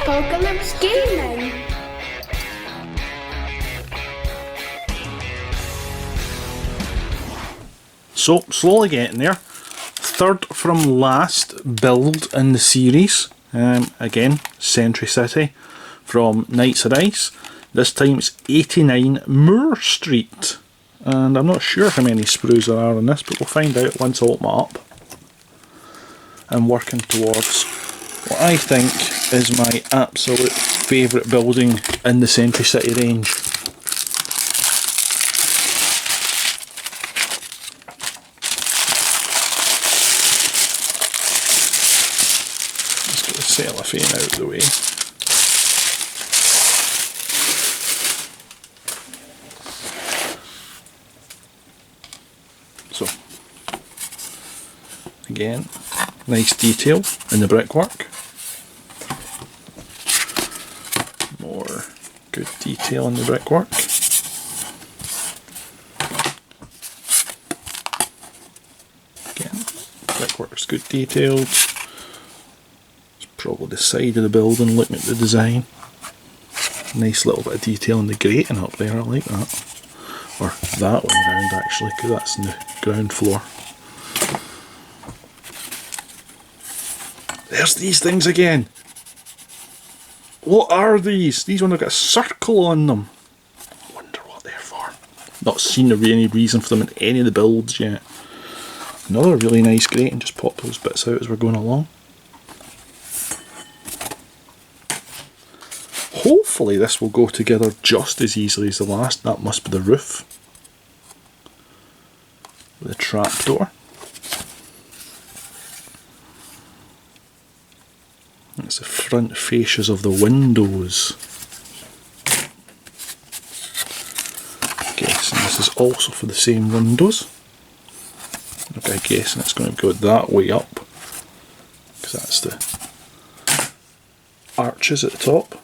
Apocalypse Gaming. So, slowly getting there. Third from last build in the series. Again, Sentry City from Knights of Ice. This time it's 89 Moore Street. And I'm not sure how many sprues there are on this, but we'll find out once I open it up. I'm working towards what I think is my absolute favourite building in the Sentry City range. Let's get the cellophane out of the way. So, again, nice detail in the brickwork. More good detail in the brickwork. Again, brickwork's good detailed. It's probably the side of the building looking at the design. Nice little bit of detail in the grating up there, I like that. Or that one round actually, because that's in the ground floor. There's these things again. What are these? These ones have got a circle on them. Wonder what they're for. Not seen any reason for them in any of the builds yet. Another really nice grate, and just pop those bits out as we're going along. Hopefully this will go together just as easily as the last. That must be the roof. With a trapdoor. That's the front fascias of the windows. I'm guessing this is also for the same windows. Okay, I'm guessing it's going to go that way up, because that's the arches at the top.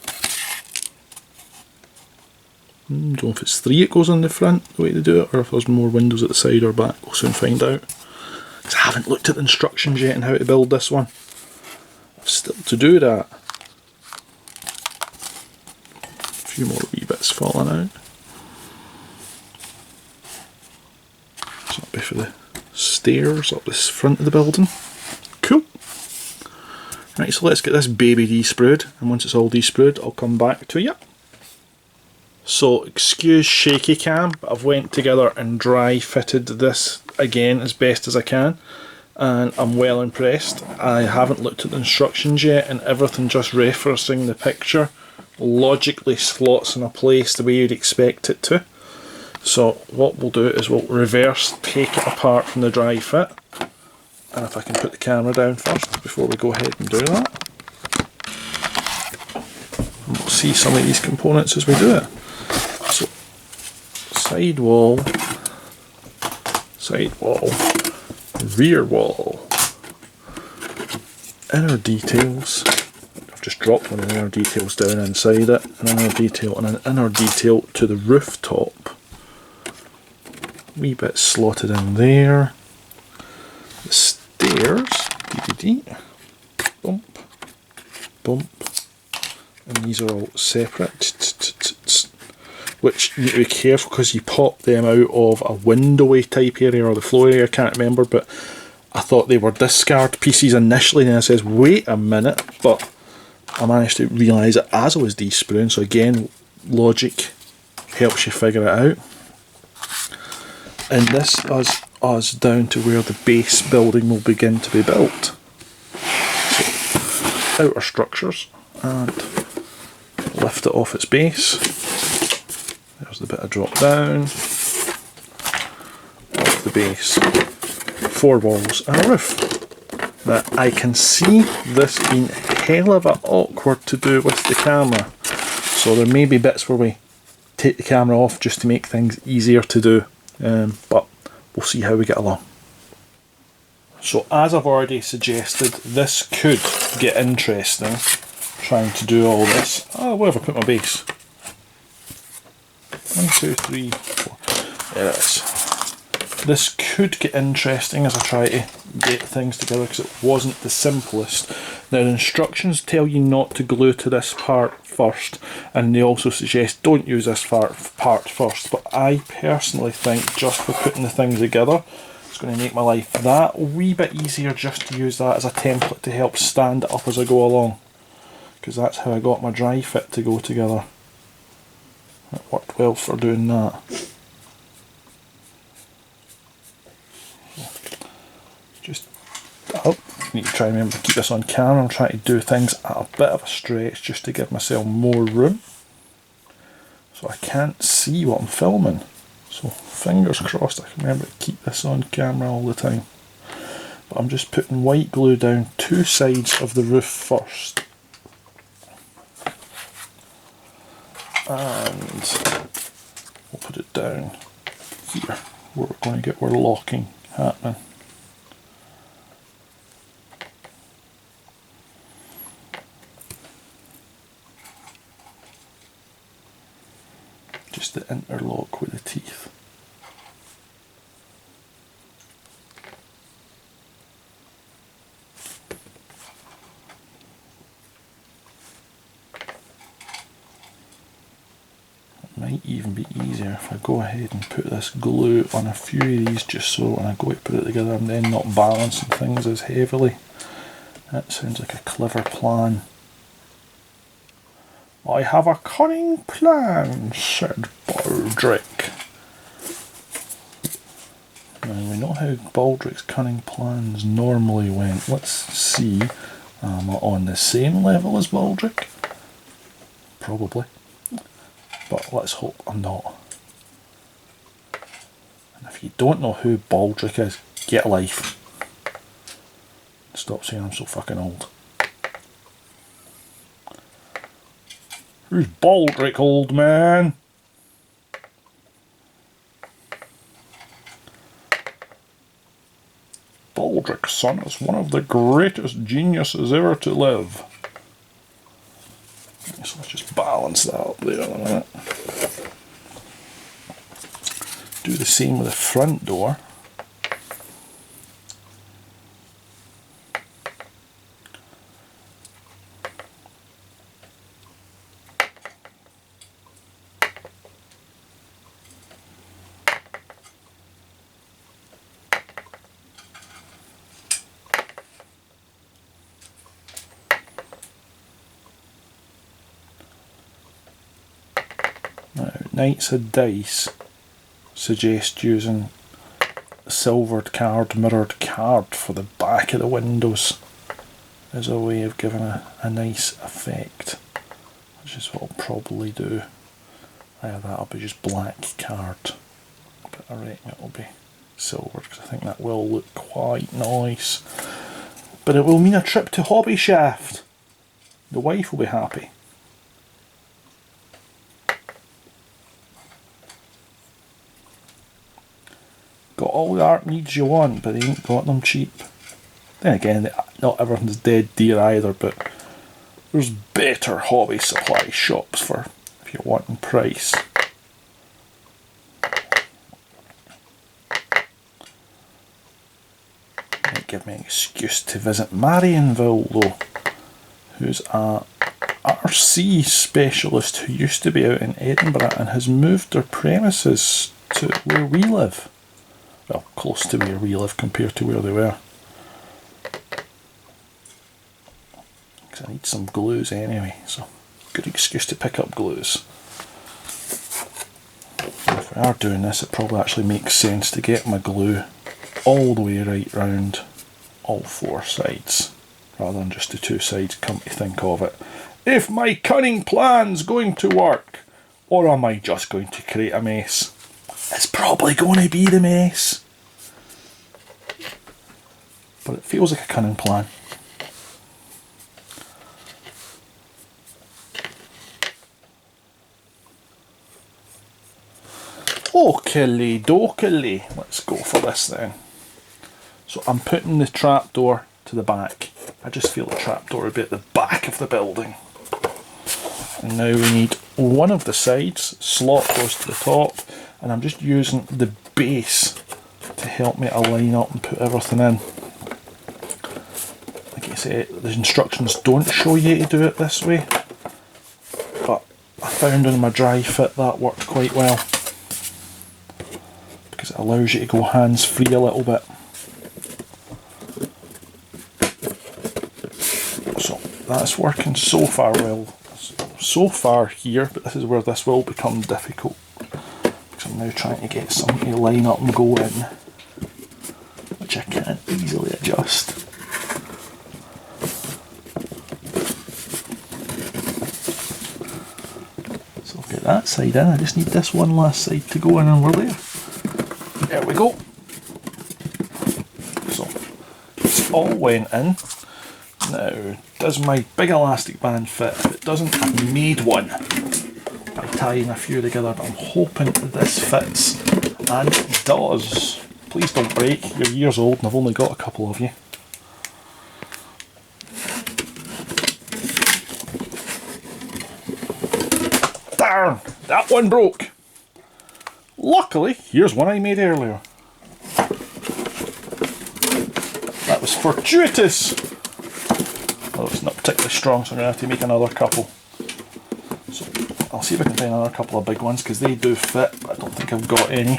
Don't know if it's 3 it goes on the front, the way to do it, or if there's more windows at the side or back. We'll soon find out. Because I haven't looked at the instructions yet on how to build this one. I've still to do that. A few more wee bits falling out. So that'll be for the stairs up this front of the building. Cool. Right, so let's get this baby de-sprued, and once it's all de-sprued I'll come back to you. So excuse shaky cam, but I've went together and dry fitted this again as best as I can, and I'm well impressed. I haven't looked at the instructions yet, and everything just referencing the picture logically slots in a place the way you'd expect it to. So what we'll do is we'll reverse take it apart from the dry fit, and if I can put the camera down first before we go ahead and do that, and we'll see some of these components as we do it. So side wall, rear wall, inner details. I've just dropped one of the inner details down inside it, an inner detail and an inner detail to the rooftop. Wee bit slotted in there. The stairs, bump, bump, and these are all separate. Which you need to be careful because you pop them out of a windowy type area or the floor area, I can't remember, but I thought they were discard pieces initially, and then it says wait a minute, but I managed to realise it as I was de-spruing, so again, logic helps you figure it out. And this is us down to where the base building will begin to be built. So, outer structures, and lift it off its base. There's the bit of drop down, off the base, 4 walls and a roof. Now I can see this being hell of a awkward to do with the camera, so there may be bits where we take the camera off just to make things easier to do, but we'll see how we get along. So as I've already suggested, this could get interesting trying to do all this. Oh, where have I put my base? 1, 2, 3, 4. There it is. This could get interesting as I try to get things together, because it wasn't the simplest. Now the instructions tell you not to glue to this part first, and they also suggest don't use this part first, but I personally think just for putting the things together, it's going to make my life that wee bit easier just to use that as a template to help stand it up as I go along, because that's how I got my dry fit to go together. It worked well for doing that. Just, oh, need to try and remember to keep this on camera. I'm trying to do things at a bit of a stretch just to give myself more room, so I can't see what I'm filming. So fingers crossed I can remember to keep this on camera all the time. But I'm just putting white glue down 2 sides of the roof first. And we'll put it down here where we're going to get our locking happening. Just to interlock with the teeth. Might even be easier if I go ahead and put this glue on a few of these, just so when I go to put it together I'm then not balancing things as heavily. That sounds like a clever plan. I have a cunning plan, said Baldric. Now we know how Baldric's cunning plans normally went. Let's see, am I on the same level as Baldric? Probably. But let's hope I'm not. And if you don't know who Baldric is, get a life. Stop saying I'm so fucking old. Who's Baldric, old man? Baldric's son is one of the greatest geniuses ever to live. So let's just balance that up there in a minute. Do the same with the front door. Knights of Dice suggest using a silvered card, mirrored card for the back of the windows as a way of giving a nice effect, which is what I'll probably do. Either that'll be just black card, but I reckon it'll be silver because I think that will look quite nice. But it will mean a trip to Hobby Shaft. The wife will be happy. Got all the art needs you want, but they ain't got them cheap. Then again, not everything's dead dear either, but there's better hobby supply shops for if you're wanting price. Might give me an excuse to visit Marionville though, who's a RC specialist who used to be out in Edinburgh and has moved their premises to where we live. Well, close to where we live compared to where they were. Because I need some glues anyway, so good excuse to pick up glues. If we are doing this, it probably actually makes sense to get my glue all the way right round all 4 sides, rather than just the 2 sides, come to think of it. If my cunning plan's going to work, or am I just going to create a mess? It's probably going to be the mess. But it feels like a cunning plan. Oakley dokley. Let's go for this then. So I'm putting the trapdoor to the back. I just feel the trapdoor would be at the back of the building. And now we need one of the sides. Slot goes to the top. And I'm just using the base to help me align up and put everything in. I guess say, the instructions don't show you to do it this way, but I found on my dry fit that worked quite well, because it allows you to go hands free a little bit. So that's working so far well, so far here, but this is where this will become difficult, because I'm now trying to get something to line up and go in, which I can't easily adjust. So I'll get that side in, I just need this one last side to go in and we're there. There we go. So it's all went in. Now, does my big elastic band fit? If it doesn't, I've made one by tying a few together, but I'm hoping that this fits, and it does. Please don't break, you're years old and I've only got a couple of you. Darn, that one broke. Luckily, here's one I made earlier. That was fortuitous. Well, it's not particularly strong, so I'm going to have to make another couple. So I'll see if I can find another couple of big ones, because they do fit, but I don't think I've got any.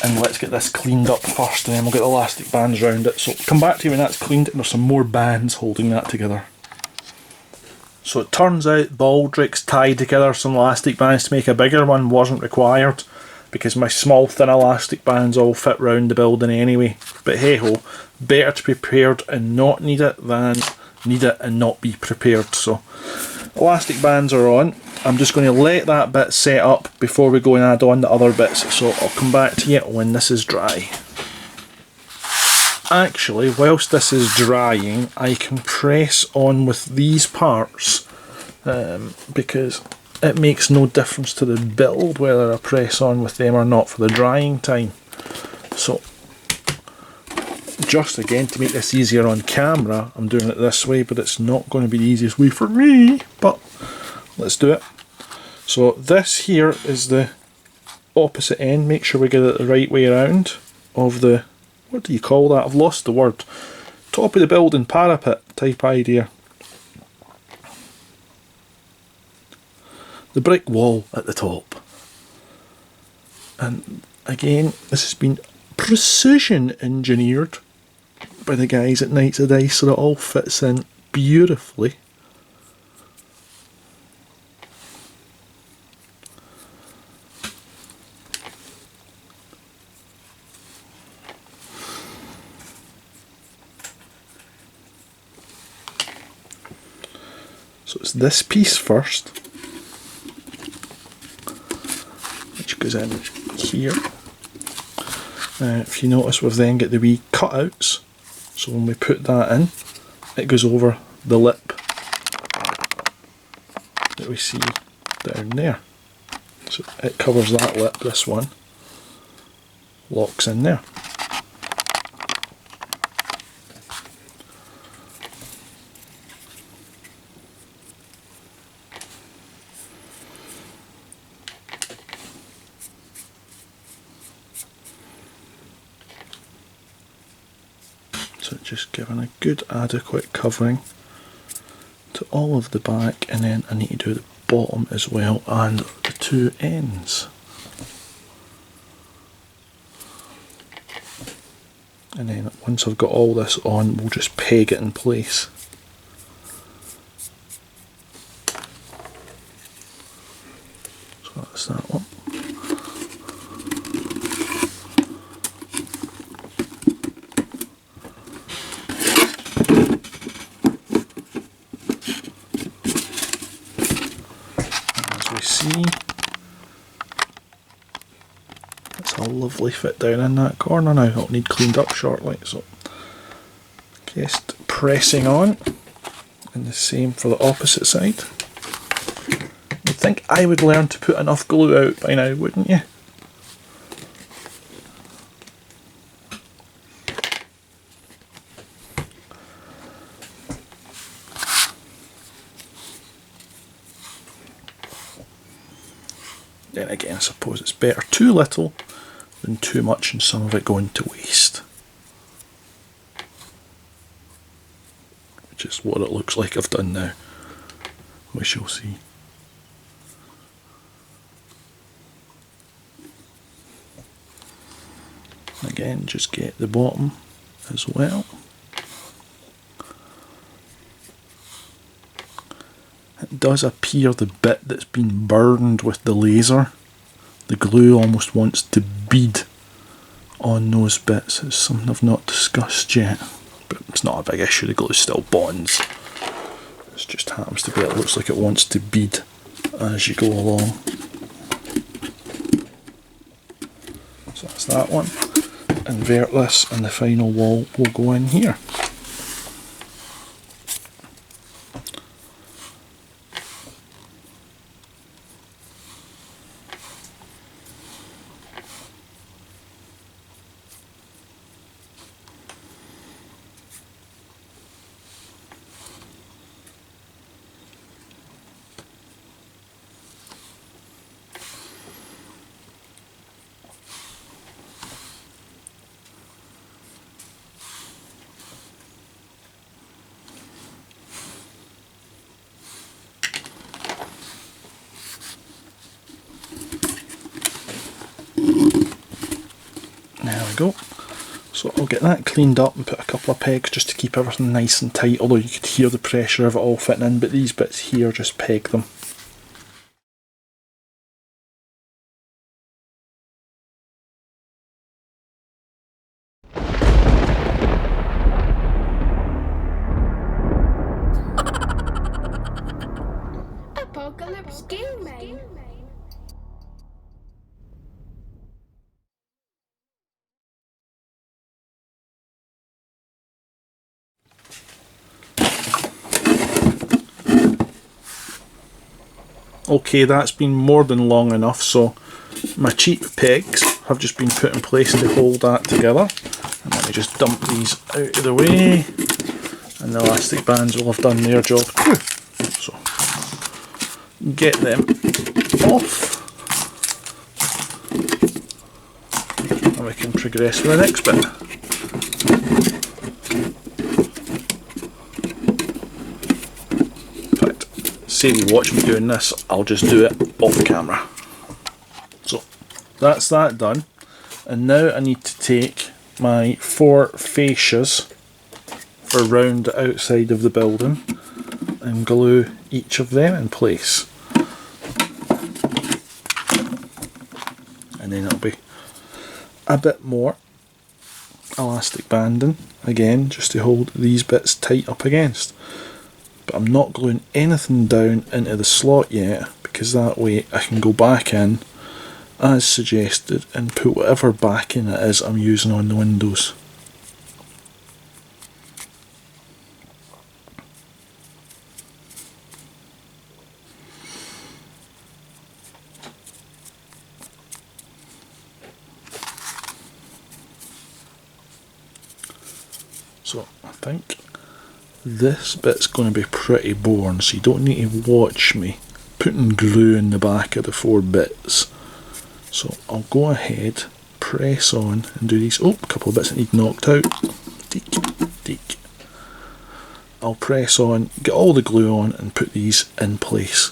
And let's get this cleaned up first, and then we'll get the elastic bands around it. So come back to you when that's cleaned, and there's some more bands holding that together. So it turns out Baldrick's tied together some elastic bands to make a bigger one wasn't required, because my small thin elastic bands all fit round the building anyway. But hey ho, better to be prepared and not need it than need it and not be prepared. So elastic bands are on. I'm just going to let that bit set up before we go and add on the other bits, so I'll come back to you when this is dry. Actually, whilst this is drying, I can press on with these parts, because it makes no difference to the build whether I press on with them or not for the drying time. So just again to make this easier on camera, I'm doing it this way, but it's not going to be the easiest way for me, but let's do it. So this here is the opposite end. Make sure we get it the right way around of the, what do you call that? I've lost the word. Top of the building parapet type idea. The brick wall at the top. And again, this has been precision engineered by the guys at Knights of Dice, so it all fits in beautifully. So it's this piece first, which goes in here. If you notice, we've then got the wee cutouts, so when we put that in, it goes over the lip that we see down there. So it covers that lip, this one locks in there. So just giving a good adequate covering to all of the back, and then I need to do the bottom as well and the two ends. And then once I've got all this on, we'll just peg it in place. So that's that one. See, it's a lovely fit down in that corner now. It'll need cleaned up shortly, so just pressing on, and the same for the opposite side. You'd think I would learn to put enough glue out by now, wouldn't you? Then again, I suppose it's better too little than too much and some of it going to waste. Which which is what it looks like I've done now. We shall see. Again, just get the bottom as well. It does appear the bit that's been burned with the laser, the glue almost wants to bead on those bits. It's something I've not discussed yet, but it's not a big issue, the glue still bonds. It just happens to be it looks like it wants to bead as you go along. So that's that one. Invert this and the final wall will go in here. There we go. So I'll get that cleaned up and put a couple of pegs just to keep everything nice and tight, although you could hear the pressure of it all fitting in, but these bits here, just peg them. Apocalypse Gaming. Okay, that's been more than long enough, so my cheap pegs have just been put in place to hold that together. And let me just dump these out of the way, and the elastic bands will have done their job too. So, get them off, and we can progress with the next bit. Say if you watch me doing this, I'll just do it off camera. So that's that done, and now I need to take my 4 fascias for round the outside of the building and glue each of them in place, and then it'll be a bit more elastic banding again just to hold these bits tight up against. But I'm not gluing anything down into the slot yet, because that way I can go back in as suggested and put whatever backing it is I'm using on the windows. So I think this bit's going to be pretty boring, so you don't need to watch me putting glue in the back of the 4 bits. So I'll go ahead, press on and do these. Oh, a couple of bits that need knocked out. Deek, deek. I'll press on, get all the glue on and put these in place.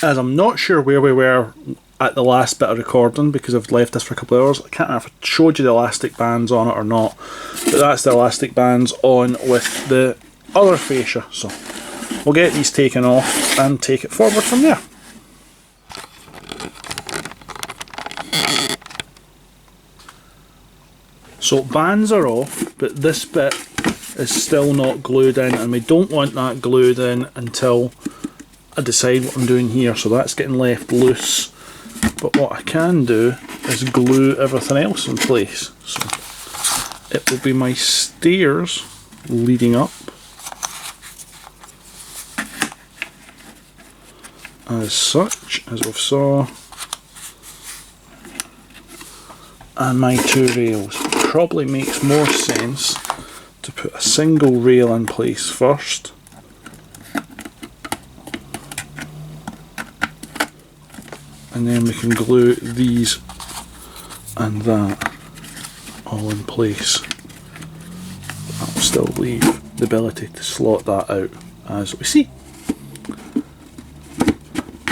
as I'm not sure where we were at the last bit of recording because I've left this for a couple of hours. I can't remember if I showed you the elastic bands on it or not, but that's the elastic bands on with the other fascia. So we'll get these taken off and take it forward from there. So bands are off, but this bit is still not glued in, and we don't want that glued in until I decide what I'm doing here. So that's getting left loose. But what I can do is glue everything else in place. So it will be my stairs leading up as such, as we saw, and my two rails. Probably makes more sense to put a single rail in place first, and then we can glue these and that all in place. That will still leave the ability to slot that out as we see.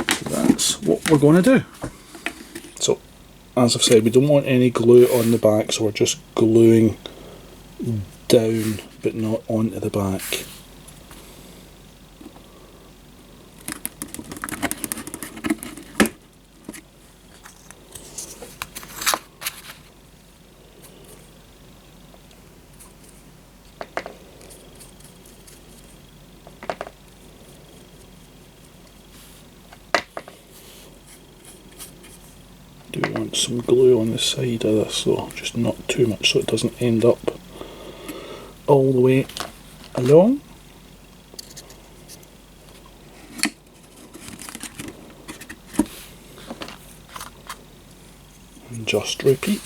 So that's what we're going to do. So as I've said, we don't want any glue on the back, so we're just gluing down but not onto the back. Do want some glue on the side of this though, just not too much so it doesn't end up all the way along. And just repeat.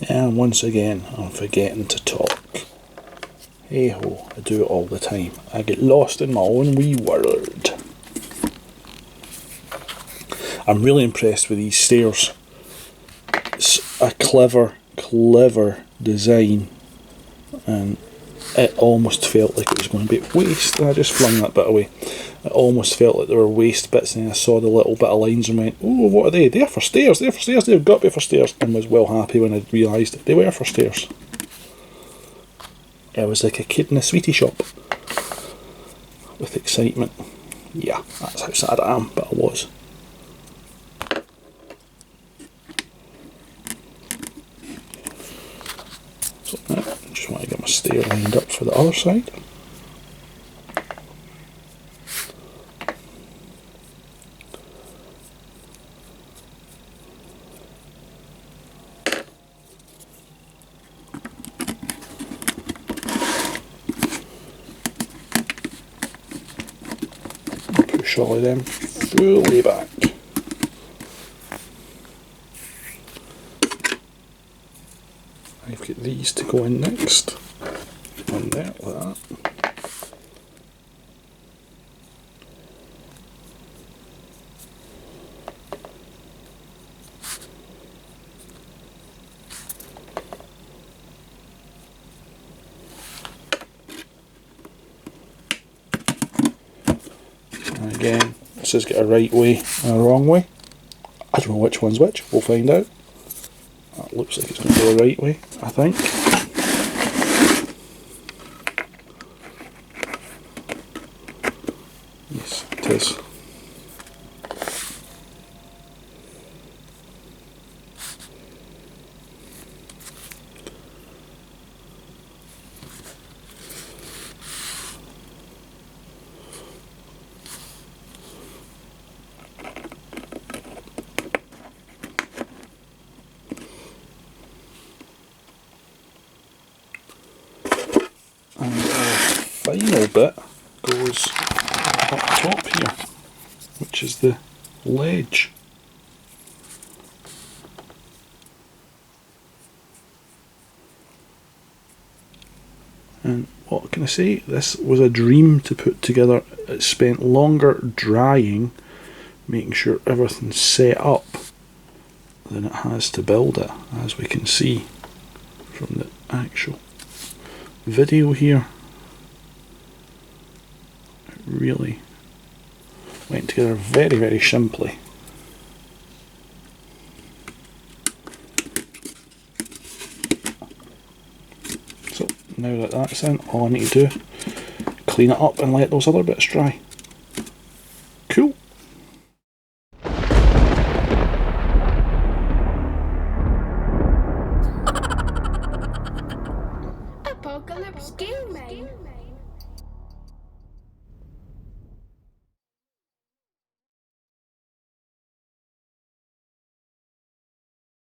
And once again, I'm forgetting to talk. Hey ho, I do it all the time. I get lost in my own wee world. I'm really impressed with these stairs. It's a clever design, and it almost felt like it was going to be waste. I just flung that bit away. It almost felt like there were waste bits, and then I saw the little bit of lines and went, oh, what are they? They're for stairs, they're for stairs, they've got to be for stairs, and was well happy when I realised that they were for stairs. I was like a kid in a sweetie shop with excitement. Yeah, that's how sad I am, but I was. So now, I just want to get my stair lined up for the other side. Push them fully back. I've got these to go in next. One there, like that. And again, this has got a right way and a wrong way. I don't know which one's which, we'll find out. That looks like it's going to be the right way, I think. Yes, it is. final bit goes up top here, which is the ledge. And what can I say? This was a dream to put together. It spent longer drying, making sure everything's set up, than it has to build it, as we can see from the actual video here. It really went together very, very simply. So now that that's in, all I need to do, clean it up and let those other bits dry.